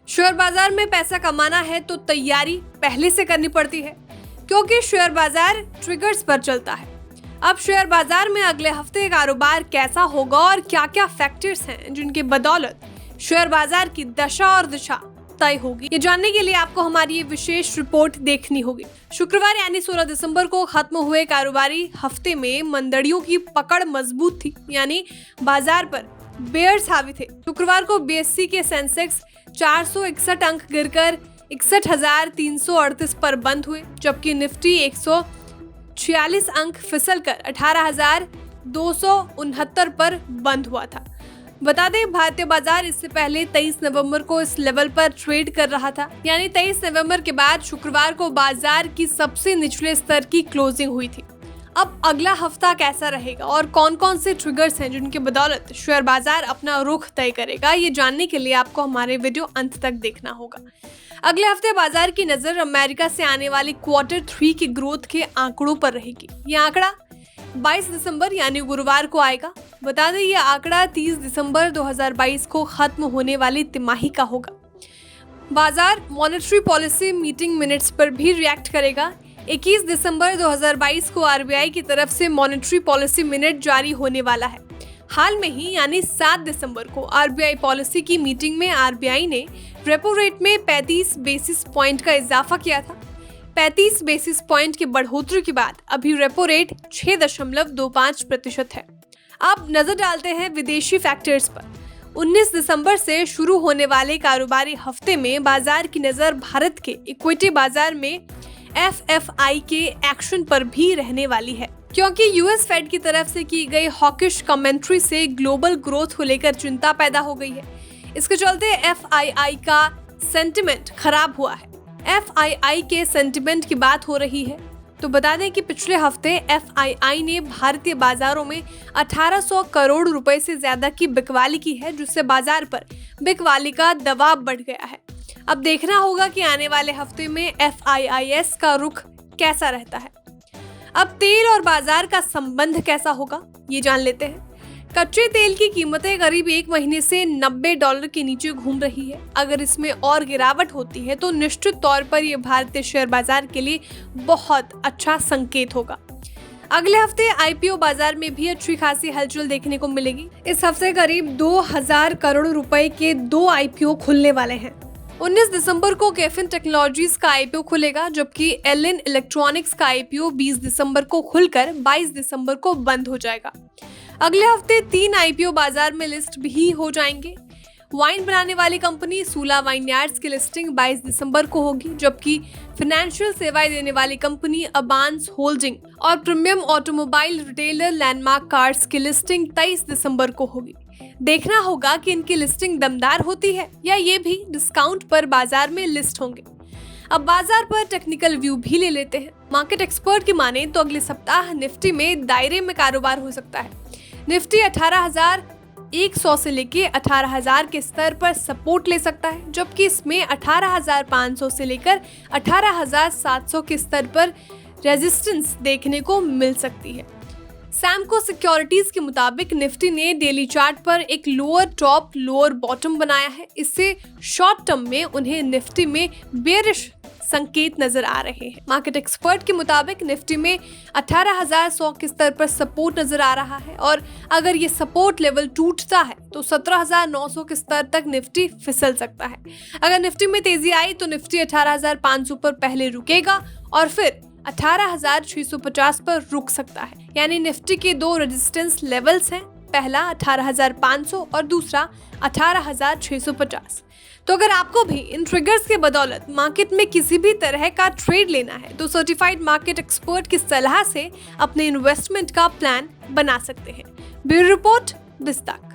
Share बाजार में पैसा कमाना है तो तैयारी पहले से करनी पड़ती है, क्योंकि शेयर बाजार ट्रिगर्स पर चलता है। अब शेयर बाजार में अगले हफ्ते कारोबार कैसा होगा और क्या क्या फैक्टर्स हैं जिनके बदौलत शेयर बाजार की दशा और दिशा तय होगी, ये जानने के लिए आपको हमारी ये विशेष रिपोर्ट देखनी होगी। शुक्रवार यानी 16 दिसंबर को खत्म हुए कारोबारी हफ्ते में मंदड़ियों की पकड़ मजबूत थी, यानी बाजार पर बेयर्स हावी थे। शुक्रवार को बीएसई के सेंसेक्स 461 अंक गिरकर 61,338 पर बंद हुए, जबकि निफ्टी 146 अंक फिसलकर 18,269 पर बंद हुआ था। बता दें, भारतीय बाजार इससे पहले 23 नवंबर को इस लेवल पर ट्रेड कर रहा था, यानी 23 नवंबर के बाद शुक्रवार को बाजार की सबसे निचले स्तर की क्लोजिंग हुई थी। अब अगला हफ्ता कैसा रहेगा और कौन कौन से ट्रिगर्स हैं जिनकी बदौलत शेयर बाजार अपना रुख तय करेगा, ये जानने के लिए आपको हमारे वीडियो अंत तक देखना होगा। अगले हफ्ते बाजार की नजर अमेरिका से आने वाली Q3 की ग्रोथ के आंकड़ों पर रहेगी। ये आंकड़ा 22 दिसंबर यानी गुरुवार को आएगा। बता दें, ये आंकड़ा 30 दिसंबर 2022 को खत्म होने वाली तिमाही का होगा। बाजार मॉनेटरी पॉलिसी मीटिंग मिनट्स पर भी रिएक्ट करेगा। 21 दिसंबर 2022 को आरबीआई की तरफ से मॉनेटरी पॉलिसी मिनट जारी होने वाला है। हाल में ही यानी 7 दिसंबर को आरबीआई पॉलिसी की मीटिंग में आरबीआई ने रेपो रेट में 35 बेसिस पॉइंट का इजाफा किया था। 35 बेसिस पॉइंट की बढ़ोतरी के बाद अभी रेपो रेट 6.25% है। अब नजर डालते हैं विदेशी फैक्टर्स पर। 19 दिसंबर से शुरू होने वाले कारोबारी हफ्ते में बाजार की नजर भारत के इक्विटी बाजार में एफएफआई के एक्शन पर भी रहने वाली है, क्योंकि यूएस फेड की तरफ से की गई हॉकिश कमेंट्री से ग्लोबल ग्रोथ को लेकर चिंता पैदा हो गई है। इसके चलते एफआईआई का सेंटिमेंट खराब हुआ है। एफआईआई के सेंटिमेंट की बात हो रही है तो बता दें कि पिछले हफ्ते एफआईआई ने भारतीय बाजारों में 1800 करोड़ रुपए से ज्यादा की बिकवाली की है, जिससे बाजार पर बिकवाली का दबाव बढ़ गया है। अब देखना होगा कि आने वाले हफ्ते में एफआईआईएस का रुख कैसा रहता है। अब तेल और बाजार का संबंध कैसा होगा, ये जान लेते हैं। कच्चे तेल की कीमतें करीब 1 महीने से $90 के नीचे घूम रही है। अगर इसमें और गिरावट होती है तो निश्चित तौर पर यह भारतीय शेयर बाजार के लिए बहुत अच्छा संकेत होगा। अगले हफ्ते आईपीओ बाजार में भी अच्छी खासी हलचल देखने को मिलेगी। इस हफ्ते करीब 2000 करोड़ रुपए के 2 आईपीओ खुलने वाले हैं। 19 दिसंबर को कैफिन टेक्नोलॉजीज का आईपीओ खुलेगा, जबकि एलएन इलेक्ट्रॉनिक्स का आईपीओ 20 दिसंबर को खुलकर 22 दिसंबर को बंद हो जाएगा। अगले हफ्ते 3 आईपीओ बाजार में लिस्ट भी हो जाएंगे। वाइन बनाने वाली कंपनी सूला वाइनयार्ड्स की लिस्टिंग 22 दिसंबर को होगी, जबकि फाइनेंशियल सेवाएं देने वाली कंपनी अबांस होल्डिंग और premium automobile retailer landmark cars की लिस्टिंग 23 दिसंबर को होगी। देखना होगा कि इनकी लिस्टिंग दमदार होती है या ये भी डिस्काउंट पर बाजार में लिस्ट होंगे। अब बाजार पर टेक्निकल व्यू भी ले लेते हैं। मार्केट एक्सपर्ट की माने तो अगले सप्ताह निफ्टी में दायरे में कारोबार हो सकता है। निफ्टी 18,100 से लेके 18,000 के स्तर पर सपोर्ट ले सकता है, जबकि इसमें 18,500 से लेकर 18,700 के स्तर पर रेजिस्टेंस देखने को मिल सकती है। सैमको सिक्योरिटीज के मुताबिक निफ्टी ने डेली चार्ट पर एक लोअर टॉप लोअर बॉटम बनाया है। इससे शॉर्ट टर्म में उन्हें निफ्टी में बेयरिश संकेत नजर आ रहे हैं। मार्केट एक्सपर्ट के मुताबिक निफ्टी में 18,100 के स्तर पर सपोर्ट नजर आ रहा है और अगर ये सपोर्ट लेवल टूटता है तो 17,900 के स्तर तक निफ्टी फिसल सकता है। अगर निफ्टी में तेजी आई तो निफ्टी 18,500 पर पहले रुकेगा और फिर 18,650 पर रुक सकता है। यानी निफ्टी के 2 रेजिस्टेंस लेवल्स हैं, पहला 18,500 और दूसरा 18,650। तो अगर आपको भी इन ट्रिगर्स के बदौलत मार्केट में किसी भी तरह का ट्रेड लेना है तो सर्टिफाइड मार्केट एक्सपर्ट की सलाह से अपने इन्वेस्टमेंट का प्लान बना सकते हैं। Bureau report, बिस्ताक।